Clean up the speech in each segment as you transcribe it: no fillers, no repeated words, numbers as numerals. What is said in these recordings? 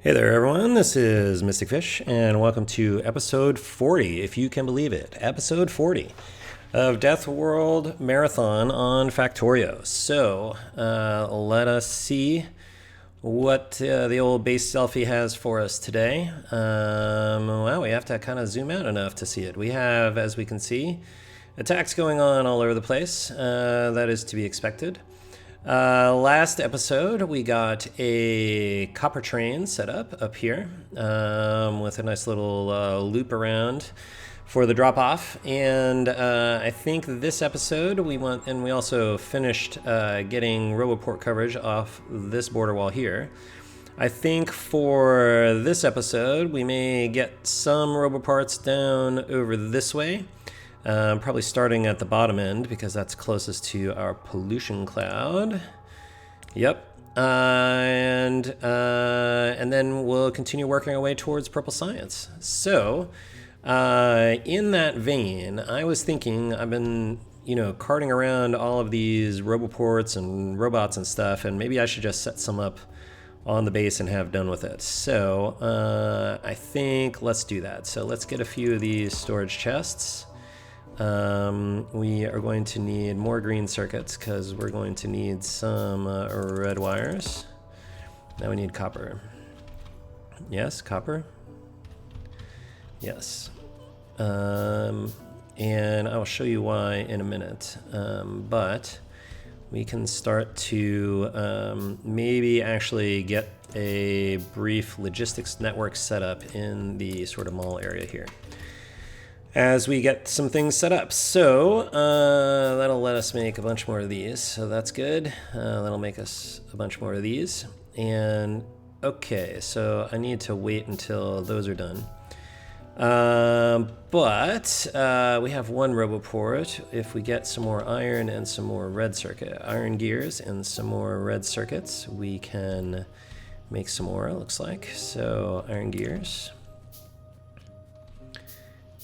Hey there, everyone. This is Mystic Fish, and welcome to episode 40, if you can believe it. Episode 40 of Deathworld Marathon on Factorio. So, let us see what the old base selfie has for us today. Well, we have to kind of zoom out enough to see it. We have, as we can see, attacks going on all over the place. That is to be expected. Last episode, we got a copper train set up here with a nice little loop around for the drop off. And I think this episode we also finished getting Roboport coverage off this border wall here. I think for this episode, we may get some Roboparts down over this way. Probably starting at the bottom end because that's closest to our pollution cloud. Yep. And then we'll continue working our way towards purple science. So, in that vein, I was thinking I've been, carting around all of these Roboports and robots and stuff, and maybe I should just set some up on the base and have done with it. So, I think let's do that. So let's get a few of these storage chests. We are going to need more green circuits because we're going to need some red wires. Now we need copper. Yes, copper. Yes. And I will show you why in a minute. But we can start to maybe actually get a brief logistics network set up in the sort of mall area here as we get some things set up. So that'll let us make a bunch more of these. So that's good. That'll make us a bunch more of these. And okay, so I need to wait until those are done. But we have one Roboport. If we get some more iron and some more red circuit, iron gears and some more red circuits, we can make some more, it looks like. So iron gears.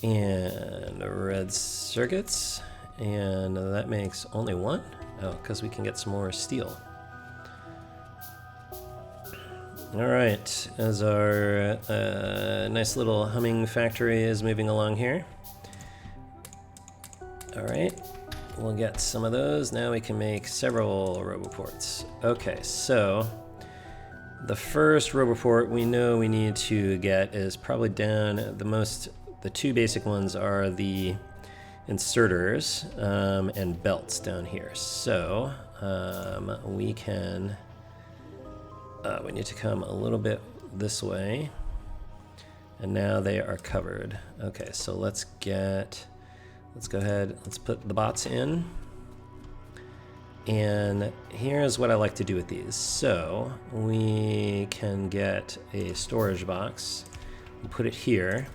And red circuits, and that makes only one. Oh, because we can get some more steel. All right, as our nice little humming factory is moving along here. All right, we'll get some of those. Now we can make several Roboports. Okay, so the first Roboport we know we need to get is probably down the two basic ones are the inserters and belts down here. So we need to come a little bit this way. And now they are covered. Okay, so let's go ahead, let's put the bots in. And here's what I like to do with these. So we can get a storage box, we put it here.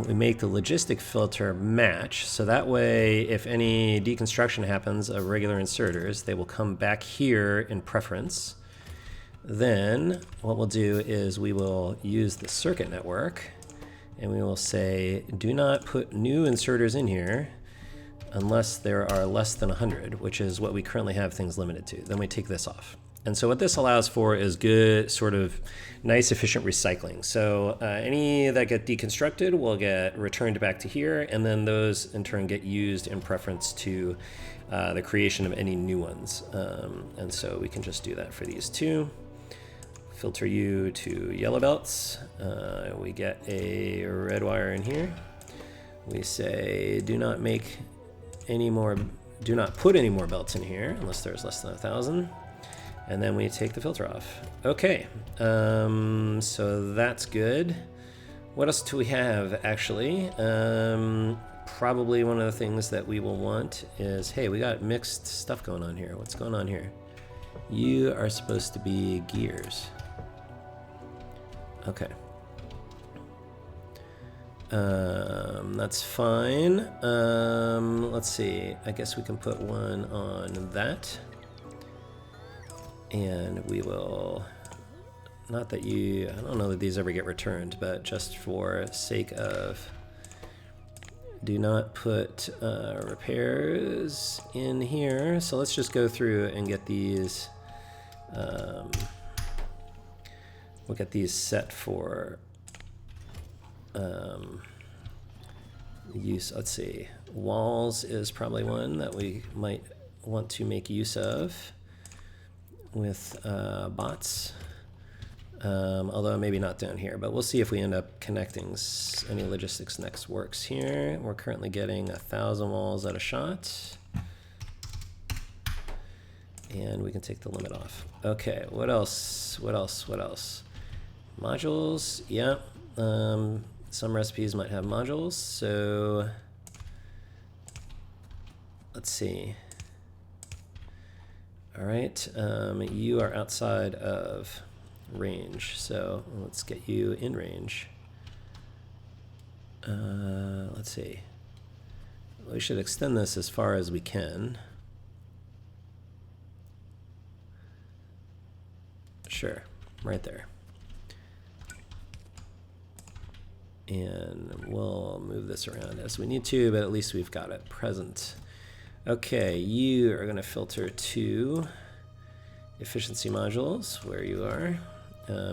We make the logistic filter match, so that way if any deconstruction happens of regular inserters, they will come back here in preference. Then what we'll do is we will use the circuit network, and we will say, do not put new inserters in here unless there are less than 100, which is what we currently have things limited to. Then we take this off. And so what this allows for is good, sort of nice, efficient recycling. So any that get deconstructed will get returned back to here, and then those in turn get used in preference to the creation of any new ones. And so we can just do that for these two. Filter you to yellow belts. We get a red wire in here. We say do not put any more belts in here unless there's less than 1,000. And then we take the filter off. Okay, so that's good. What else do we have, actually? Probably one of the things that we will want is, hey, we got mixed stuff going on here. What's going on here? You are supposed to be gears. Okay. That's fine. Let's see. I guess we can put one on that. And we will, not that I don't know that these ever get returned, but just for sake of, do not put repairs in here. So let's just go through and get these we'll get these set for use. Let's see, walls is probably one that we might want to make use of with bots. Although maybe not down here, but we'll see if we end up connecting any logistics next works here. We're currently getting 1,000 walls at a shot. And we can take the limit off. Okay, what else? What else? What else? Modules, yeah. Some recipes might have modules, so let's see. All right, you are outside of range, so let's get you in range. Let's see. We should extend this as far as we can. Sure, right there. And we'll move this around as we need to, but at least we've got it present. Okay, you are going to filter to efficiency modules, where you are.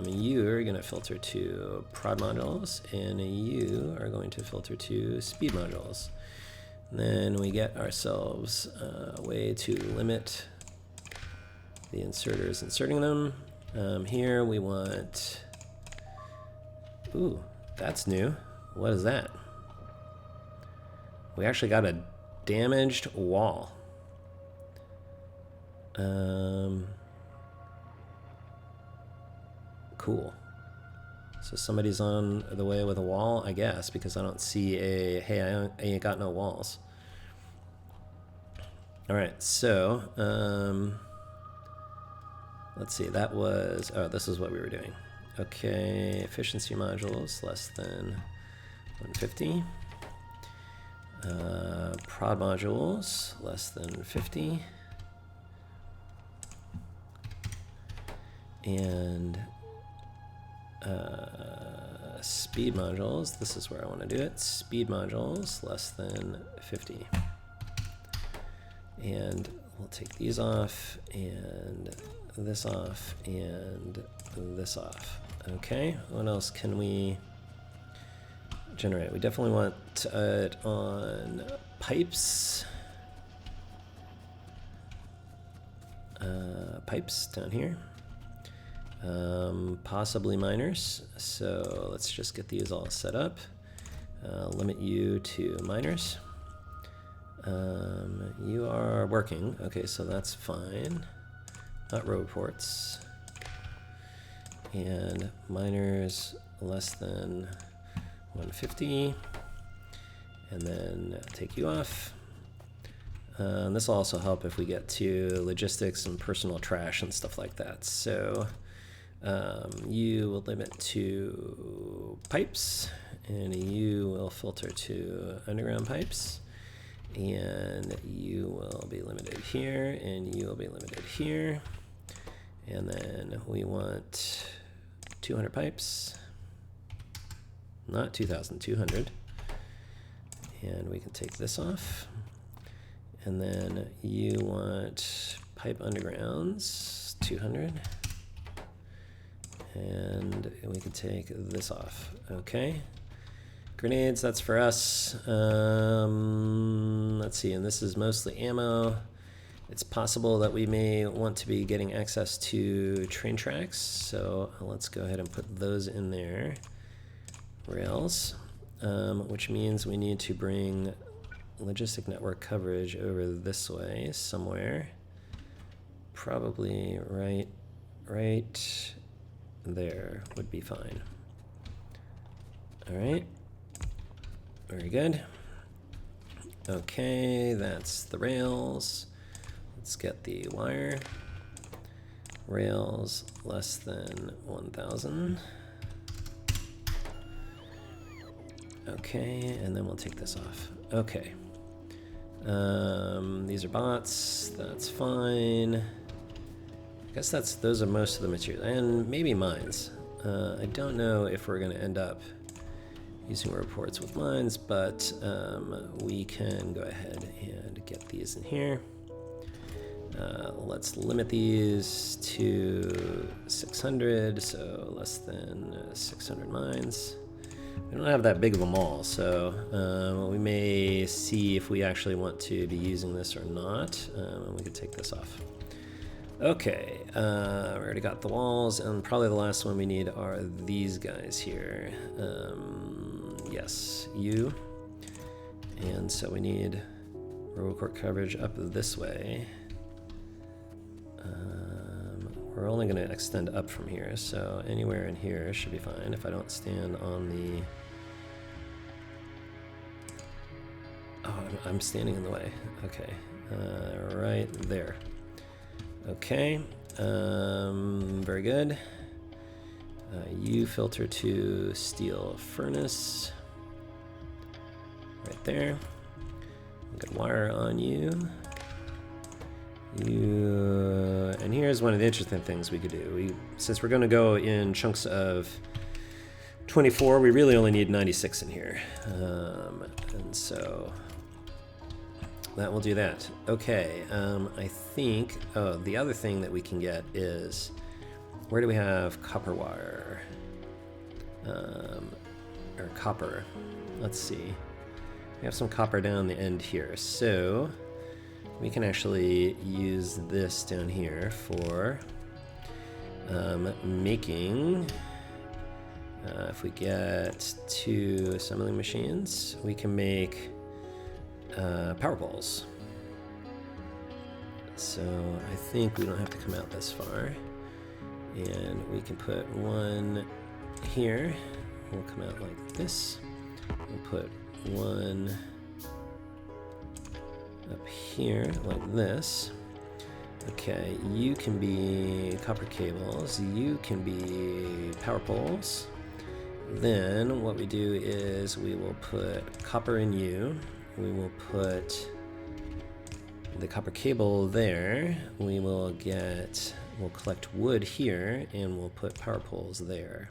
You are going to filter to prod modules, and you are going to filter to speed modules. And then we get ourselves a way to limit the inserters inserting them. Here we want, ooh, that's new. What is that? We actually got a damaged wall. Cool. So somebody's on the way with a wall, I guess, because I don't see a, hey, I ain't got no walls. All right, so let's see, that was, oh, this is what we were doing. Okay, efficiency modules less than 150. Prod modules less than 50. And speed modules, this is where I want to do it. Speed modules less than 50. And we'll take these off, and this off, and this off. Okay, what else can we generate? We definitely want it on pipes. Pipes down here. Possibly miners. So let's just get these all set up. Limit you to miners. You are working. Okay, so that's fine. Not row ports. And miners less than 150. And then take you off. This will also help if we get to logistics and personal trash and stuff like that. So you will limit to pipes, and you will filter to underground pipes, and you will be limited here, and you will be limited here. And then we want 200 pipes, not 2,200. And we can take this off. And then you want pipe undergrounds, 200. And we can take this off. Okay. Grenades, that's for us. Let's see, and this is mostly ammo. It's possible that we may want to be getting access to train tracks, so let's go ahead and put those in there. Rails, which means we need to bring logistic network coverage over this way somewhere. Probably right there would be fine. All right, very good. Okay, that's the rails. Let's get the wire. Rails less than 1,000. Okay, and then we'll take this off. Okay. These are bots, that's fine. I guess those are most of the material, and maybe mines. I don't know if we're going to end up using reports with mines, but we can go ahead and get these in here. Let's limit these to 600, so less than 600 mines. We don't have that big of a mall, so we may see if we actually want to be using this or not. And we could take this off. Okay, we already got the walls, and probably the last one we need are these guys here. Yes, you. And so we need robocourt coverage up this way. We're only going to extend up from here, so anywhere in here should be fine if I don't stand on the... Oh, I'm standing in the way. Okay, right there. Okay, very good. You filter to steel furnace. Right there. Good wire on you. And here's one of the interesting things we could do. Since we're going to go in chunks of 24, we really only need 96 in here. And so that will do that. Okay, I think, the other thing that we can get is, where do we have copper wire? Or copper. Let's see. We have some copper down the end here. So we can actually use this down here for making, if we get 2 assembling machines, we can make power poles. So I think we don't have to come out this far. And we can put one here. We'll come out like this. We'll put one up here like this. Okay, you can be copper cables, you can be power poles. Then what we do is we will put copper in you. We will put the copper cable there. We'll collect wood here, and we'll put power poles there.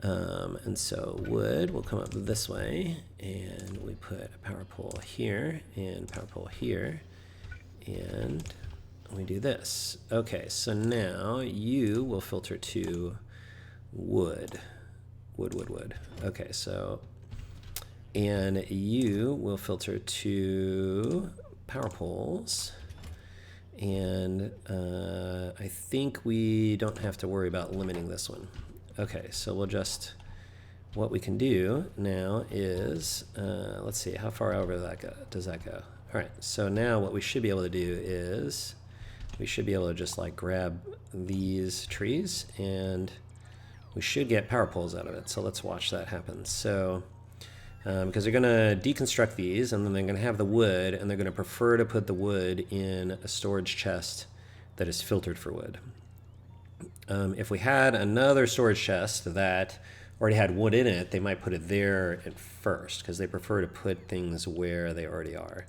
And so wood will come up this way, and we put a power pole here and power pole here, and we do this. Okay, so now you will filter to wood. Wood. Okay, so, and you will filter to power poles. And I think we don't have to worry about limiting this one. Okay, so we'll just, what we can do now is, let's see, how far over does that go? All right, so now what we should be able to do is, we should be able to just like grab these trees, and we should get power poles out of it. So let's watch that happen. So, because they're gonna deconstruct these, and then they're gonna have the wood, and they're gonna prefer to put the wood in a storage chest that is filtered for wood. If we had another storage chest that already had wood in it, they might put it there at first, because they prefer to put things where they already are.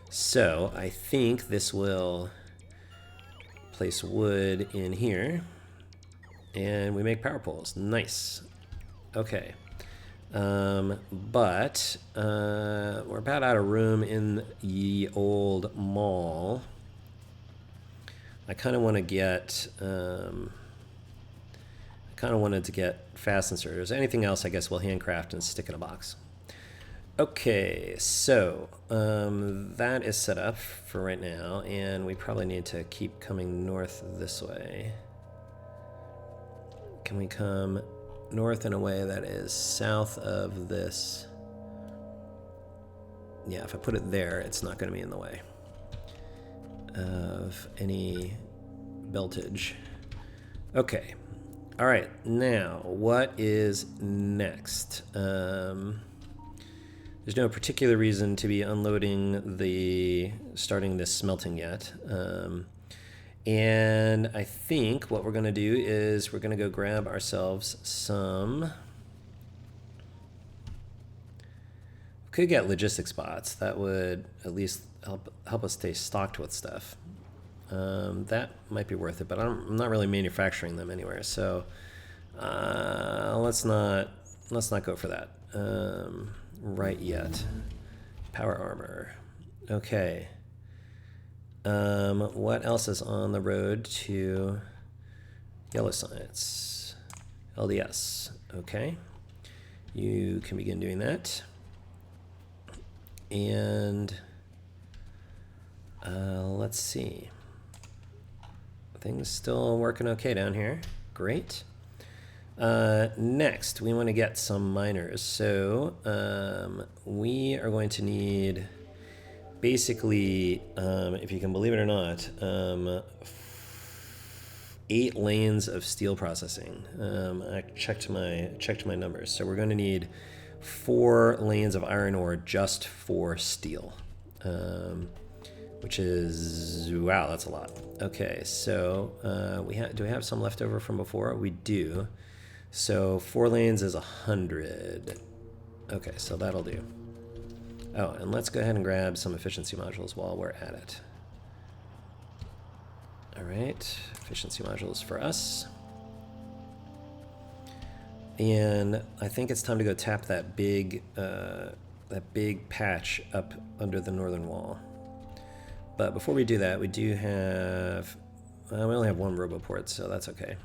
So I think this will place wood in here, and we make power poles. Nice. Okay. But we're about out of room in the old mall. I kind of want to get, wanted to get fast inserters. Anything else, I guess we'll handcraft and stick in a box. Okay, so that is set up for right now, and we probably need to keep coming north this way. Can we come north in a way that is south of this? Yeah, if I put it there, it's not going to be in the way of any beltage. Okay. All right. Now, what is next? There's no particular reason to be starting this smelting yet. And I think what we're going to do is we're going to go grab ourselves some... We could get logistic spots. That would at least help us stay stocked with stuff. That might be worth it, but I'm not really manufacturing them anywhere, so let's not go for that right yet. Power armor. Okay. What else is on the road to yellow science? LDS. Okay. You can begin doing that. And let's see. Things still working okay down here. Great. Next, we want to get some miners. So we are going to need, basically, if you can believe it or not, 8 lanes of steel processing. I checked my numbers. So we're going to need 4 lanes of iron ore just for steel, which is, wow, that's a lot. Okay, so do we have some left over from before? We do. So 4 lanes is 100. Okay, so that'll do. Oh, and let's go ahead and grab some efficiency modules while we're at it. All right, efficiency modules for us. And I think it's time to go tap that big patch up under the northern wall. But before we do that, we do have, we only have 1 roboport, so that's okay.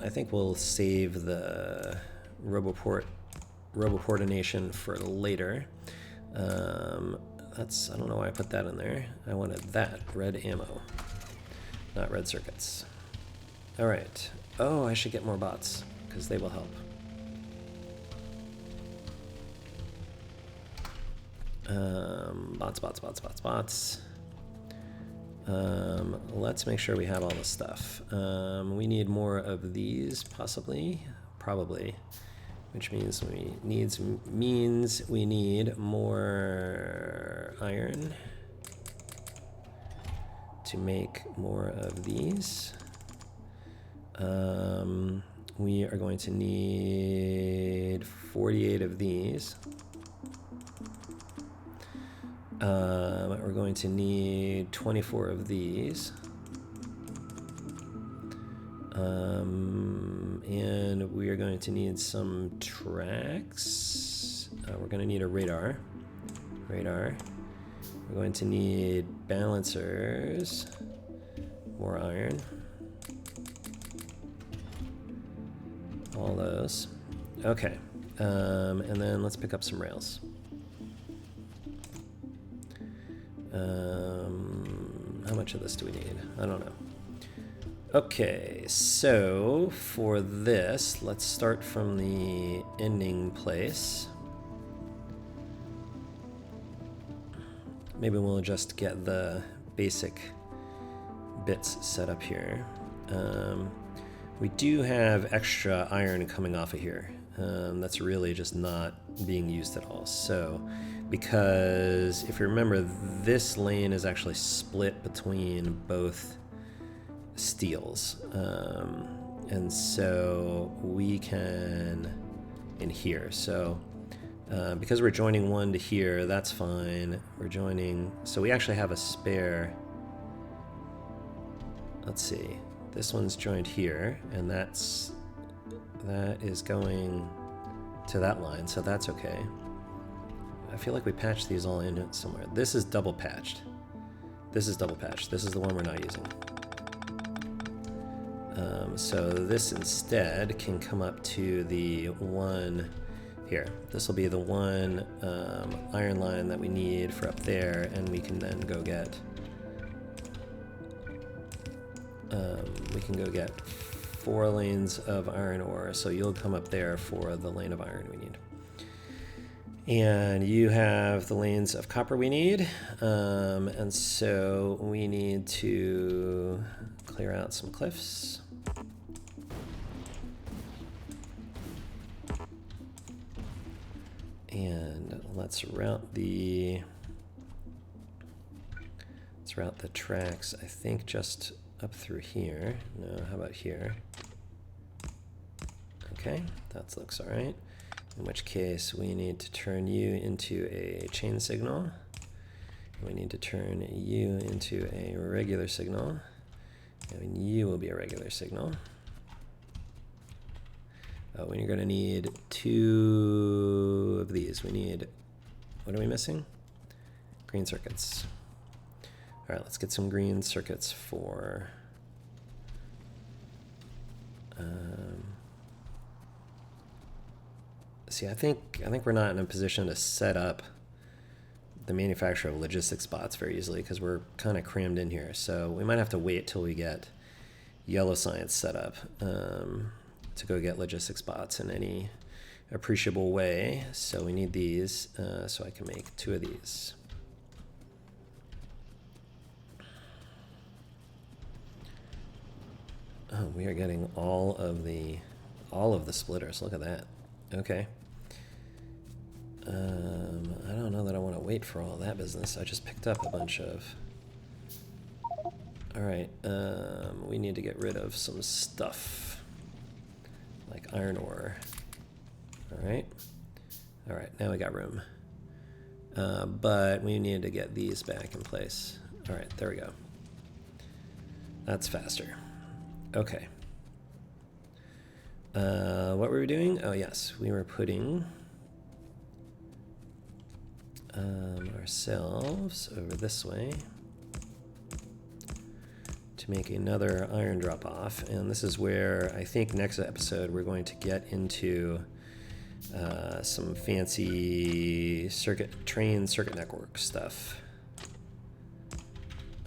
I think we'll save the roboportination for later. I don't know why I put that in there. I wanted that, red ammo, not red circuits. All right. Oh, I should get more bots, because they will help. Bots. Let's make sure we have all the stuff. We need more of these, probably, which means we need more iron to make more of these. We are going to need 48 of these. We're going to need 24 of these. And we are going to need some tracks. We're going to need a radar. We're going to need balancers. More iron. All those. Okay. And then let's pick up some rails. How much of this do we need? I don't know. Okay, so for this, let's start from the ending place. Maybe we'll just get the basic bits set up here. We do have extra iron coming off of here. That's really just not being used at all. So, because if you remember, this lane is actually split between both steels. And so we can, in here. So because we're joining one to here, that's fine. We're joining, so we actually have a spare. Let's see. This one's joined here, and that is going to that line, so that's okay. I feel like we patched these all in somewhere. This is double patched. This is double patched. This is the one we're not using. So this instead can come up to the one here. This will be the one iron line that we need for up there, and we can then go get 4 lanes of iron ore. So you'll come up there for the lane of iron we need. And you have the lanes of copper we need. And so we need to clear out some cliffs. And let's route the tracks, I think, just up through here. No, how about here? Okay, that looks all right. In which case, we need to turn you into a chain signal. We need to turn you into a regular signal. And you will be a regular signal. Oh, and you're going to need 2 of these. We need, what are we missing? Green circuits. All right, let's get some green circuits for... see, I think we're not in a position to set up the manufacture of logistic spots very easily because we're kind of crammed in here. So we might have to wait till we get yellow science set up to go get logistic spots in any appreciable way. So we need these, so I can make 2 of these. Oh, we are getting all of the splitters. Look at that. Okay. I don't know that I want to wait for all that business. I just picked up a bunch of... Alright, we need to get rid of some stuff. Like iron ore. Alright. Alright, now we got room. But we need to get these back in place. Alright, there we go. That's faster. Okay. What were we doing? Oh yes, we were putting ourselves over this way to make another iron drop off, and this is where I think next episode we're going to get into some fancy train circuit network stuff.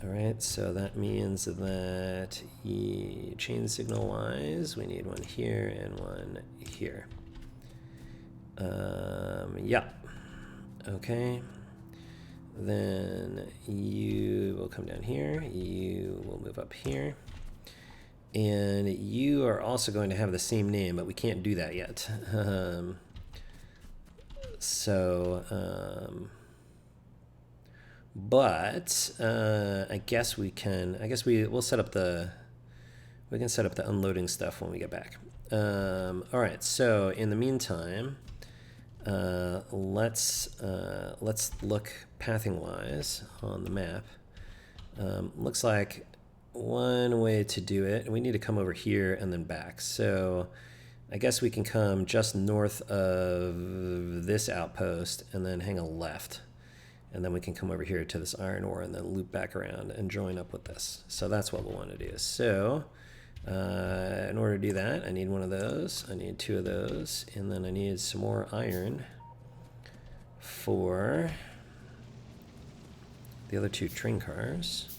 Alright, so that means that chain signal wise we need one here and one here. Yeah. Okay, then you will come down here, you will move up here, and you are also going to have the same name, but we can't do that yet. But I guess we can, we'll set up the, we can set up the unloading stuff when we get back. All right, so in the meantime, let's look pathing wise on the map. Looks like one way to do it, we need to come over here and then back. So I guess we can come just north of this outpost and then hang a left. And then we can come over here to this iron ore and then loop back around and join up with this. So that's what we'll want to do. So in order to do that, I need one of those, I need 2 of those, and then I need some more iron for the other 2 train cars.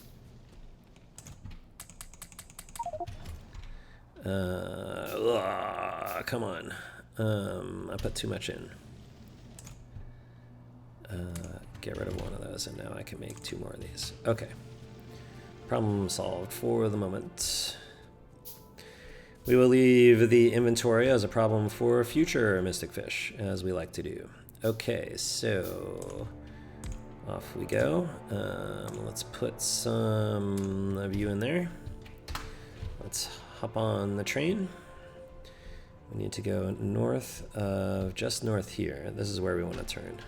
Come on. I put too much in. Get rid of one of those, and now I can make 2 more of these. Okay. Problem solved for the moment. We will leave the inventory as a problem for future Mystic Fish, as we like to do. Okay, so off we go. Let's put some of you in there. Let's hop on the train. We need to go north of, just north here. This is where we want to turn.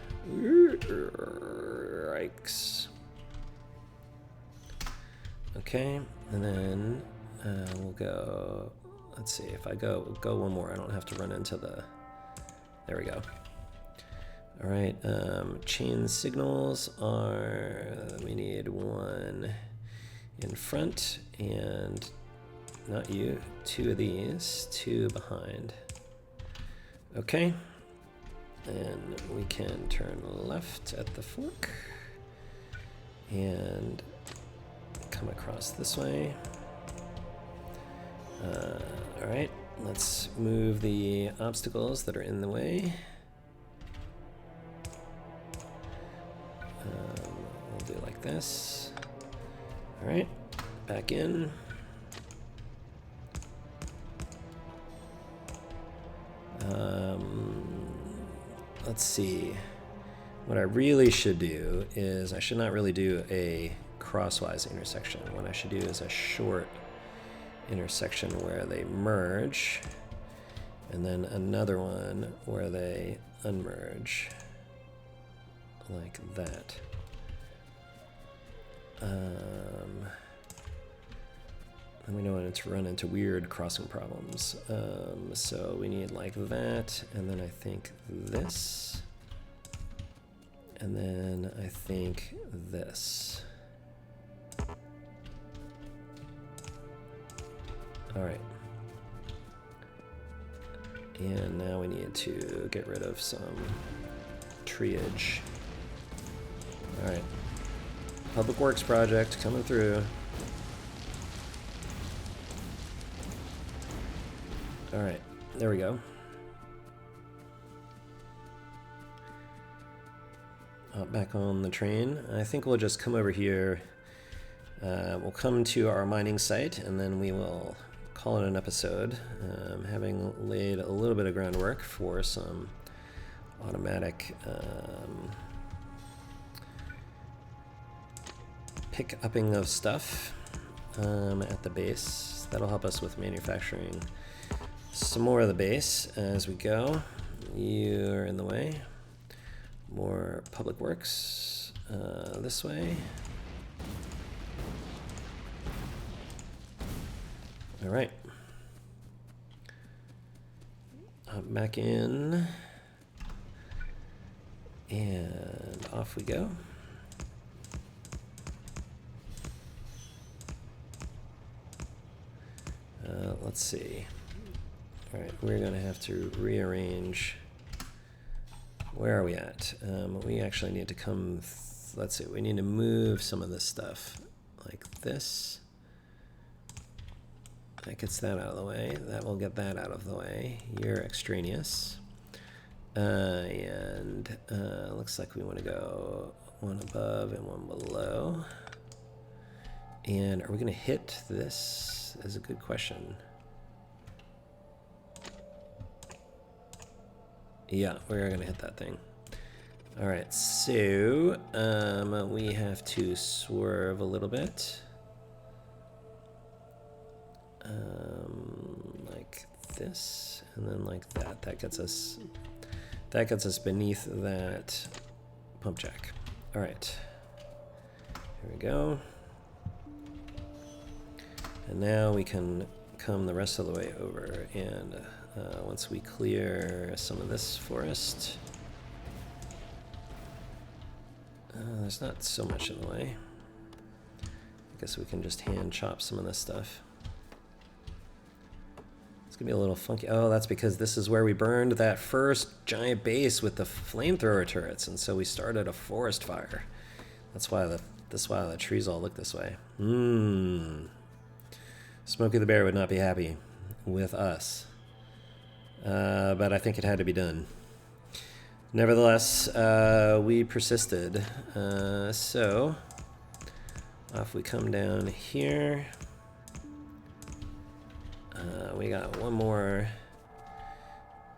Yikes. Okay, and then we'll go, let's see, if I go one more, I don't have to run into the, there we go. All right, chain signals are, we need 1 in front and not you, 2 of these, 2 behind. Okay, and we can turn left at the fork and come across this way. All right, let's move the obstacles that are in the way. We'll do like this. All right, back in. Let's see. What I really should do is, I should not really do a crosswise intersection. What I should do is a short intersection where they merge, and then another one where they unmerge, like that. And we don't want it to run into weird crossing problems. So we need like that, and then I think this, and then I think this. All right. And now we need to get rid of some treeage. All right. Public Works project coming through. All right, there we go. Back on the train. I think we'll just come over here. We'll come to our mining site, and then we will call it an episode, having laid a little bit of groundwork for some automatic pick-upping of stuff at the base. That'll help us with manufacturing some more of the base as we go. You're in the way. More public works this way. All right. Back in. And off we go. Let's see. All right, we're going to have to rearrange. Where are we at? We actually need to come, let's see, we need to move some of this stuff like this. That gets that out of the way. That will get that out of the way. You're extraneous. And looks like we want to go one above and one below. And are we going to hit this? Is a good question. Yeah, we're going to hit that thing. All right, so we have to swerve a little bit. Like this, and then like that. That gets us beneath that pump jack. All right, here we go. And now we can come the rest of the way over, and once we clear some of this forest, there's not so much in the way. I guess we can just hand chop some of this stuff. It's gonna be a little funky. Oh, that's because this is where we burned that first giant base with the flamethrower turrets, and so we started a forest fire. That's why the trees all look this way. Smokey the Bear would not be happy with us, but I think it had to be done. Nevertheless, we persisted. So off we come down here. We got one more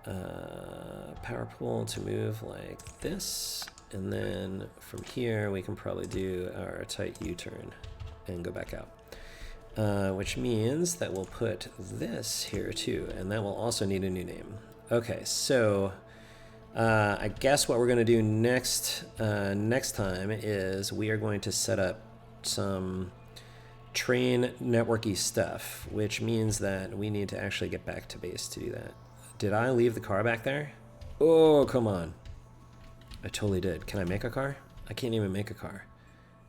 power pole to move like this, and then from here we can probably do our tight U-turn and go back out, which means that we'll put this here too, and that will also need a new name. Okay, so I guess what we're going to do next time is we are going to set up some train networky stuff, which means that we need to actually get back to base to do that. Did I leave the car back there? Oh, come on. I totally did. Can I make a car? I can't even make a car.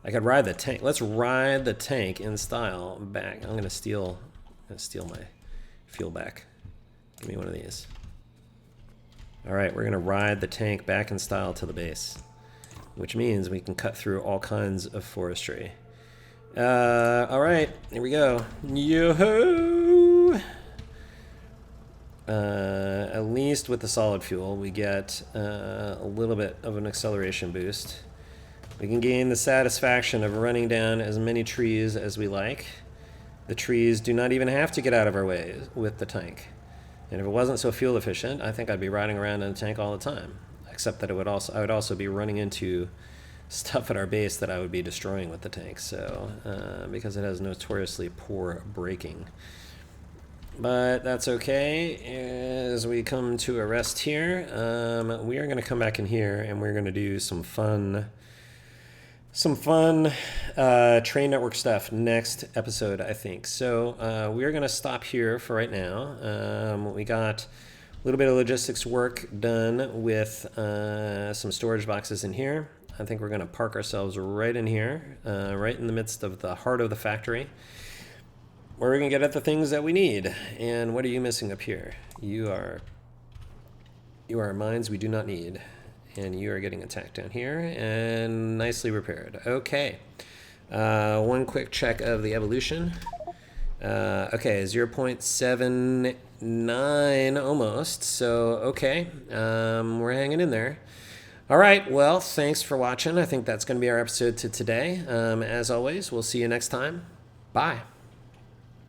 I could ride the tank. Let's ride the tank in style back. I'm gonna steal my fuel back. Give me one of these. All right, we're gonna ride the tank back in style to the base, which means we can cut through all kinds of forestry. All right, here we go. Yo-ho! At least with the solid fuel, we get a little bit of an acceleration boost. We can gain the satisfaction of running down as many trees as we like. The trees do not even have to get out of our way with the tank. And if it wasn't so fuel efficient, I think I'd be riding around in the tank all the time. Except that I would also be running into stuff at our base that I would be destroying with the tank, so because it has notoriously poor braking. But that's okay. As we come to a rest here, we are going to come back in here and we're going to do some fun train network stuff next episode, I think. So we are going to stop here for right now. We got a little bit of logistics work done with some storage boxes in here. I think we're going to park ourselves right in here, right in the midst of the heart of the factory, where we can get at the things that we need. And what are you missing up here? You are mines we do not need. And you are getting attacked down here, and nicely repaired. Okay. One quick check of the evolution. Okay, 0.79 almost. So, okay, we're hanging in there. All right, well, thanks for watching. I think that's going to be our episode to today. As always, we'll see you next time. Bye.